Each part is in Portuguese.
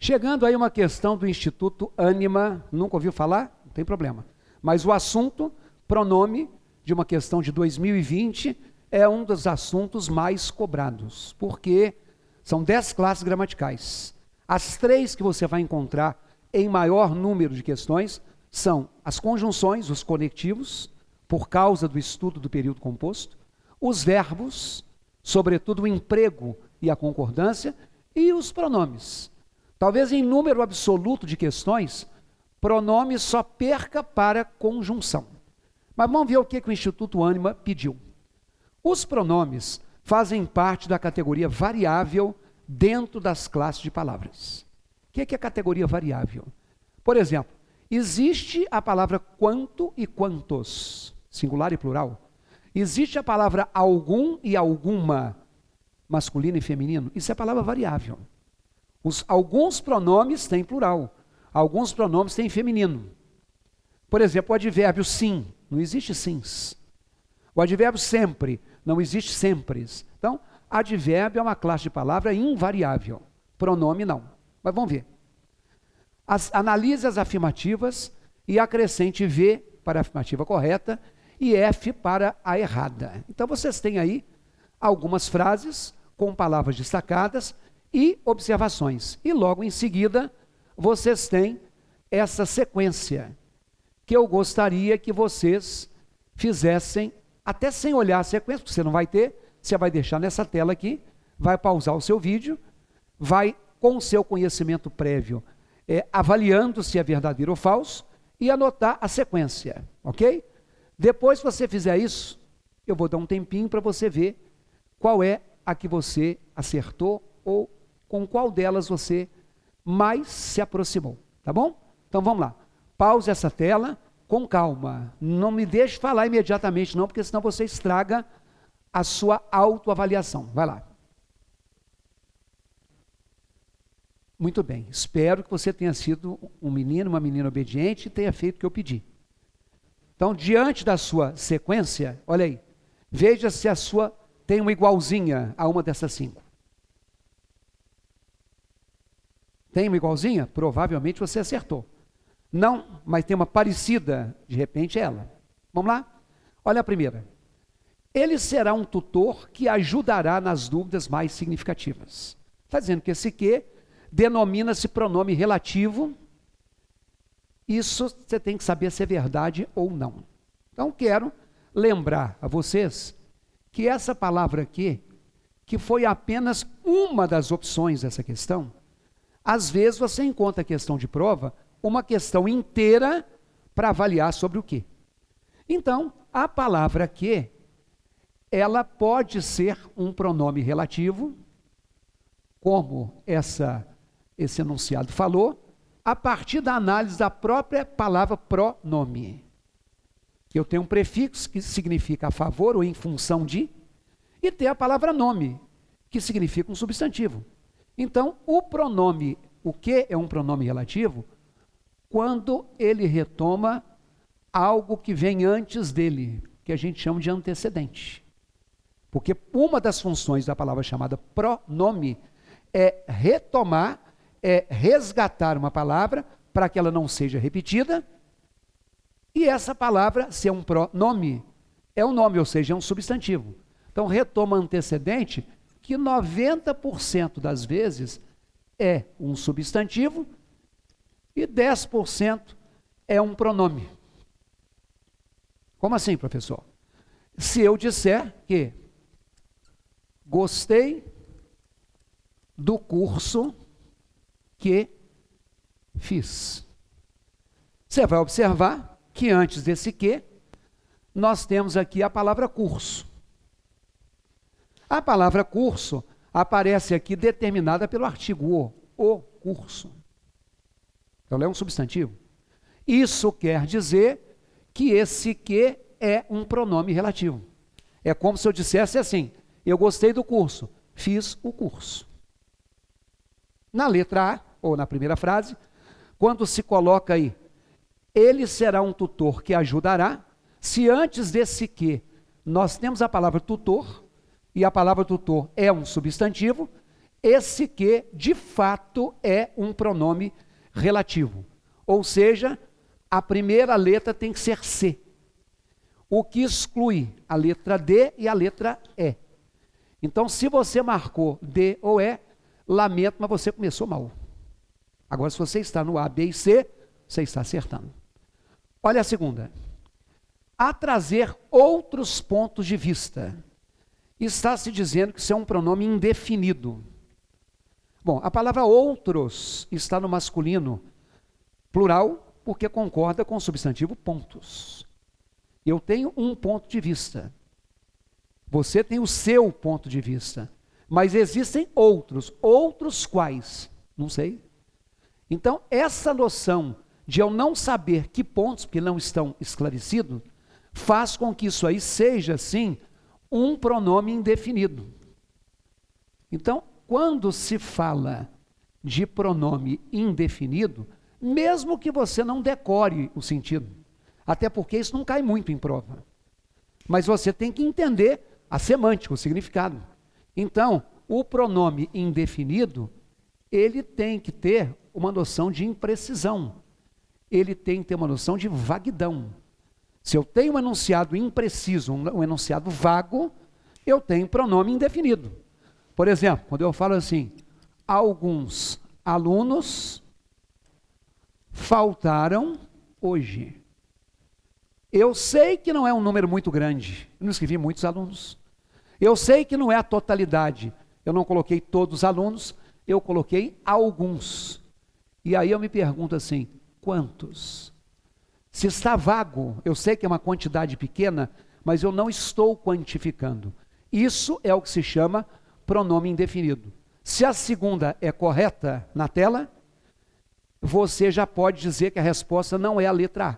Chegando aí uma questão do Instituto Ânima, nunca ouviu falar? Não tem problema. Mas o assunto, pronome, de uma questão de 2020, é um dos assuntos mais cobrados, porque são 10 classes gramaticais. As 3 que você vai encontrar em maior número de questões são as conjunções, os conectivos, por causa do estudo do período composto, os verbos, sobretudo o emprego e a concordância, e os pronomes. Talvez em número absoluto de questões, pronome só perca para conjunção. Mas vamos ver o que o Instituto Ânima pediu. Os pronomes fazem parte da categoria variável dentro das classes de palavras. O que é a categoria variável? Por exemplo, existe a palavra quanto e quantos, singular e plural. Existe a palavra algum e alguma, masculino e feminino. Isso é palavra variável. Alguns pronomes têm plural, alguns pronomes têm feminino. Por exemplo, o advérbio sim, não existe sims. O advérbio sempre, não existe sempres. Então, advérbio é uma classe de palavra invariável, pronome não. Mas vamos ver. Analise as afirmativas e acrescente V para a afirmativa correta e F para a errada. Então, vocês têm aí algumas frases com palavras destacadas e observações. E logo em seguida, vocês têm essa sequência que eu gostaria que vocês fizessem, até sem olhar a sequência, porque você não vai ter, você vai deixar nessa tela aqui, vai pausar o seu vídeo, vai, com o seu conhecimento prévio, avaliando se é verdadeiro ou falso, e anotar a sequência, ok? Depois que você fizer isso, eu vou dar um tempinho para você ver qual é a que você acertou ou com qual delas você mais se aproximou, tá bom? Então vamos lá, pause essa tela com calma, não me deixe falar imediatamente não, porque senão você estraga a sua autoavaliação, vai lá. Muito bem, espero que você tenha sido um menino, uma menina obediente e tenha feito o que eu pedi. Então, diante da sua sequência, olha aí, veja se a sua tem uma igualzinha a uma dessas 5. Tem uma igualzinha? Provavelmente você acertou. Não, mas tem uma parecida, de repente ela. Vamos lá? Olha a primeira. Ele será um tutor que ajudará nas dúvidas mais significativas. Está dizendo que esse que denomina-se pronome relativo. Isso você tem que saber se é verdade ou não. Então, quero lembrar a vocês que essa palavra aqui, que foi apenas uma das opções dessa questão, às vezes você encontra a questão de prova, uma questão inteira para avaliar sobre o que. Então, a palavra que, ela pode ser um pronome relativo, como esse enunciado falou, a partir da análise da própria palavra pronome. Eu tenho um prefixo que significa a favor ou em função de, e tem a palavra nome, que significa um substantivo. Então, o pronome, o que é um pronome relativo? Quando ele retoma algo que vem antes dele, que a gente chama de antecedente. Porque uma das funções da palavra chamada pronome é retomar, é resgatar uma palavra para que ela não seja repetida, e essa palavra, se é um pronome, é um nome, ou seja, é um substantivo. Então, retoma antecedente, que 90% das vezes é um substantivo e 10% é um pronome. Como assim, professor? Se eu disser que gostei do curso que fiz, você vai observar que antes desse que, nós temos aqui a palavra curso. A palavra curso aparece aqui determinada pelo artigo o curso. Então, ela é um substantivo. Isso quer dizer que esse que é um pronome relativo. É como se eu dissesse assim, eu gostei do curso, fiz o curso. Na letra A, ou na primeira frase, quando se coloca aí, ele será um tutor que ajudará, se antes desse que nós temos a palavra tutor, e a palavra tutor é um substantivo, esse que, de fato, é um pronome relativo. Ou seja, a primeira letra tem que ser C, o que exclui a letra D e a letra E. Então, se você marcou D ou E, lamento, mas você começou mal. Agora, se você está no A, B e C, você está acertando. Olha a segunda. A trazer outros pontos de vista. Está se dizendo que isso é um pronome indefinido. Bom, a palavra outros está no masculino plural, porque concorda com o substantivo pontos. Eu tenho um ponto de vista. Você tem o seu ponto de vista. Mas existem outros. Outros quais? Não sei. Então, essa noção de eu não saber que pontos, que não estão esclarecidos, faz com que isso aí seja, sim, um pronome indefinido. Então, quando se fala de pronome indefinido, mesmo que você não decore o sentido, até porque isso não cai muito em prova, mas você tem que entender a semântica, o significado. Então, o pronome indefinido, ele tem que ter uma noção de imprecisão, ele tem que ter uma noção de vaguidão. Se eu tenho um enunciado impreciso, um enunciado vago, eu tenho pronome indefinido. Por exemplo, quando eu falo assim, alguns alunos faltaram hoje. Eu sei que não é um número muito grande, eu não escrevi muitos alunos. Eu sei que não é a totalidade, eu não coloquei todos os alunos, eu coloquei alguns. E aí eu me pergunto assim, quantos? Se está vago, eu sei que é uma quantidade pequena, mas eu não estou quantificando. Isso é o que se chama pronome indefinido. Se a segunda é correta na tela, você já pode dizer que a resposta não é a letra A.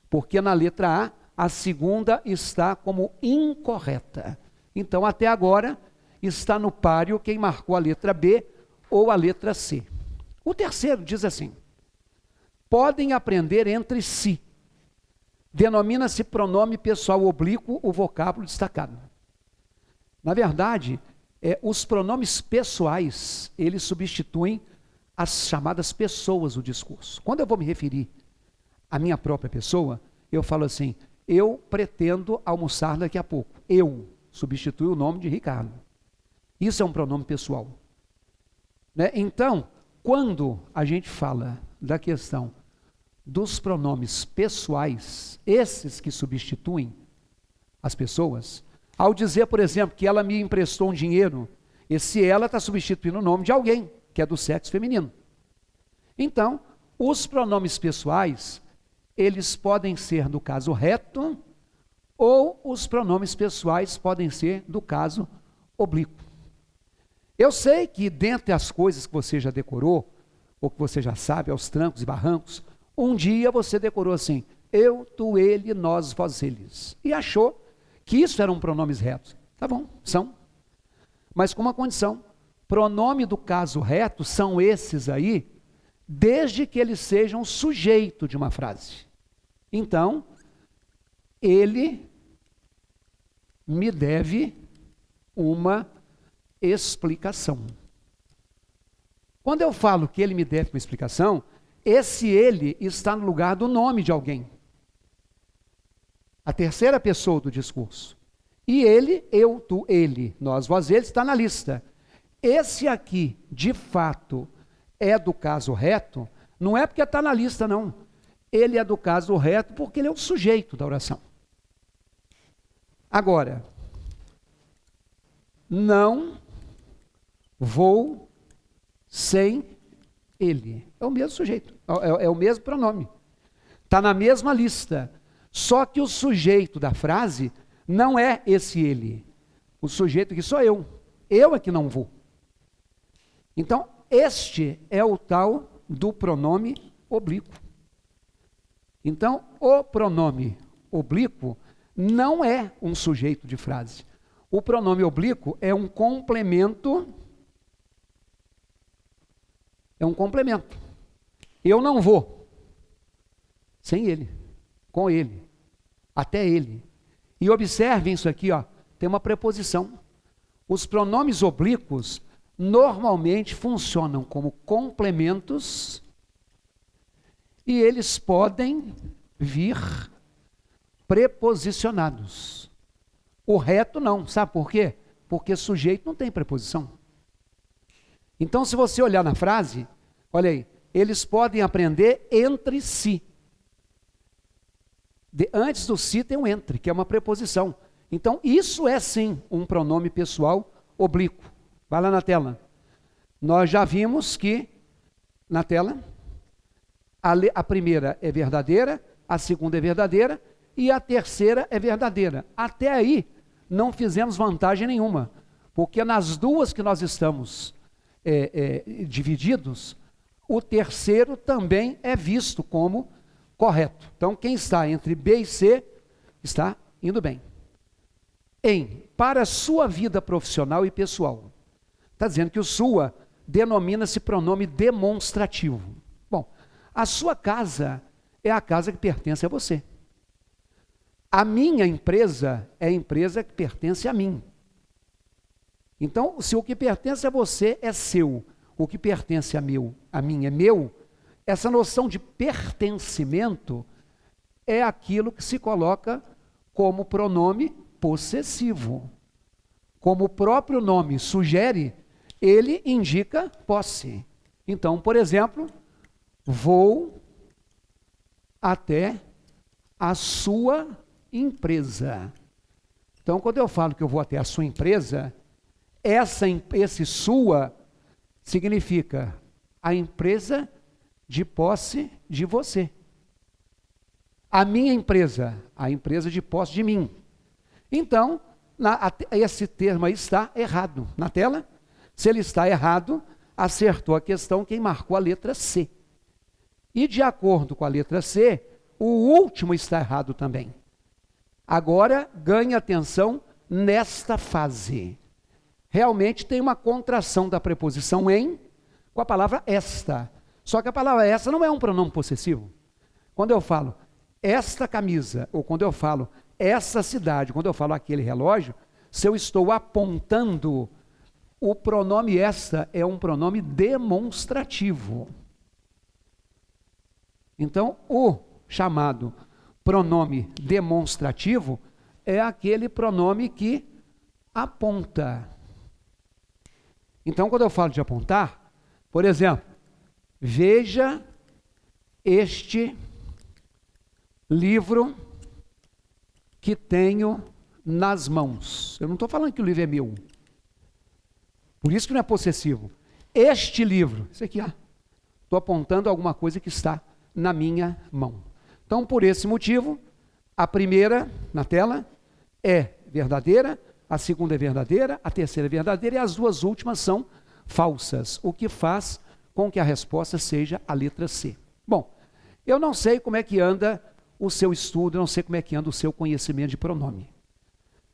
Porque na letra A, a segunda está como incorreta. Então, até agora, está no páreo quem marcou a letra B ou a letra C. O terceiro diz assim, podem aprender entre si. Denomina-se pronome pessoal oblíquo o vocábulo destacado. Na verdade, os pronomes pessoais, eles substituem as chamadas pessoas do discurso. Quando eu vou me referir à minha própria pessoa, eu falo assim, eu pretendo almoçar daqui a pouco. Eu substitui o nome de Ricardo. Isso é um pronome pessoal. Né? Então, quando a gente fala da questão dos pronomes pessoais, esses que substituem as pessoas, ao dizer, por exemplo, que ela me emprestou um dinheiro, esse ela está substituindo o nome de alguém, que é do sexo feminino. Então, os pronomes pessoais, eles podem ser do caso reto, ou os pronomes pessoais podem ser do caso oblíquo. Eu sei que dentre as coisas que você já decorou, ou que você já sabe, aos trancos e barrancos, um dia você decorou assim, eu, tu, ele, nós, vós, eles. E achou que isso eram pronomes retos. Tá bom, são. Mas com uma condição, pronome do caso reto são esses aí, desde que eles sejam sujeito de uma frase. Então, ele me deve uma explicação. Quando eu falo que ele me deve uma explicação, esse ele está no lugar do nome de alguém. A terceira pessoa do discurso. E ele, eu, tu, ele, nós, vós, eles, está na lista. Esse aqui, de fato, é do caso reto, não é porque está na lista, não. Ele é do caso reto porque ele é o sujeito da oração. Agora, não vou sem ele. É o mesmo sujeito, é o mesmo pronome. Está na mesma lista. Só que o sujeito da frase não é esse ele. O sujeito aqui sou eu. Eu é que não vou. Então, este é o tal do pronome oblíquo. Então, o pronome oblíquo não é um sujeito de frase. O pronome oblíquo é um complemento. É um complemento. Eu não vou sem ele, com ele, até ele. E observem isso aqui, ó, tem uma preposição. Os pronomes oblíquos normalmente funcionam como complementos e eles podem vir preposicionados. O reto não, sabe por quê? Porque sujeito não tem preposição. Então, se você olhar na frase, olha aí, eles podem aprender entre si. Antes do si tem um entre, que é uma preposição. Então, isso é sim um pronome pessoal oblíquo. Vai lá na tela. Nós já vimos que, na tela, a primeira é verdadeira, a segunda é verdadeira e a terceira é verdadeira. Até aí, não fizemos vantagem nenhuma, porque nas duas que nós estamos divididos, o terceiro também é visto como correto. Então, quem está entre B e C está indo bem. Para a sua vida profissional e pessoal. Está dizendo que o sua denomina-se pronome demonstrativo. Bom, a sua casa é a casa que pertence a você. A minha empresa é a empresa que pertence a mim. Então, se o que pertence a você é seu, o que pertence a mim é meu, essa noção de pertencimento é aquilo que se coloca como pronome possessivo. Como o próprio nome sugere, ele indica posse. Então, por exemplo, vou até a sua empresa. Então, quando eu falo que eu vou até a sua empresa, esse sua significa a empresa de posse de você. A minha empresa, a empresa de posse de mim. Então, esse termo aí está errado. Na tela, se ele está errado, acertou a questão quem marcou a letra C. E de acordo com a letra C, o último está errado também. Agora, ganhe atenção nesta fase. Realmente tem uma contração da preposição em com a palavra esta. Só que a palavra esta não é um pronome possessivo. Quando eu falo esta camisa, ou quando eu falo essa cidade, quando eu falo aquele relógio, se eu estou apontando, o pronome esta é um pronome demonstrativo. Então, o chamado pronome demonstrativo é aquele pronome que aponta. Então, quando eu falo de apontar, por exemplo, veja este livro que tenho nas mãos. Eu não estou falando que o livro é meu. Por isso que não é possessivo. Este livro, isso aqui, estou apontando alguma coisa que está na minha mão. Então, por esse motivo, a primeira na tela é verdadeira, a segunda é verdadeira, a terceira é verdadeira e as duas últimas são falsas, o que faz com que a resposta seja a letra C. Bom, eu não sei como é que anda o seu estudo, eu não sei como é que anda o seu conhecimento de pronome.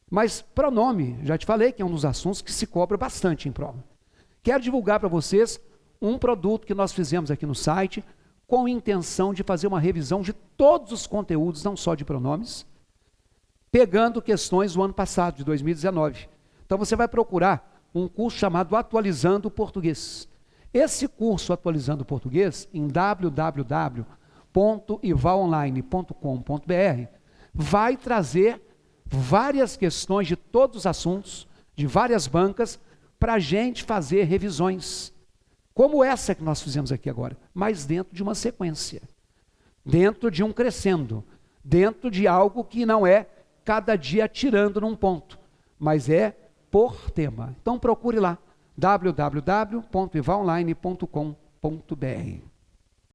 Mas pronome, já te falei que é um dos assuntos que se cobra bastante em prova. Quero divulgar para vocês um produto que nós fizemos aqui no site, com a intenção de fazer uma revisão de todos os conteúdos, não só de pronomes, pegando questões do ano passado, de 2019. Então você vai procurar um curso chamado Atualizando o Português. Esse curso Atualizando o Português, em www.ivalonline.com.br, vai trazer várias questões de todos os assuntos, de várias bancas, para a gente fazer revisões. Como essa que nós fizemos aqui agora, mas dentro de uma sequência, dentro de um crescendo, dentro de algo que não é cada dia atirando num ponto, mas é por tema. Então procure lá, www.ivalonline.com.br.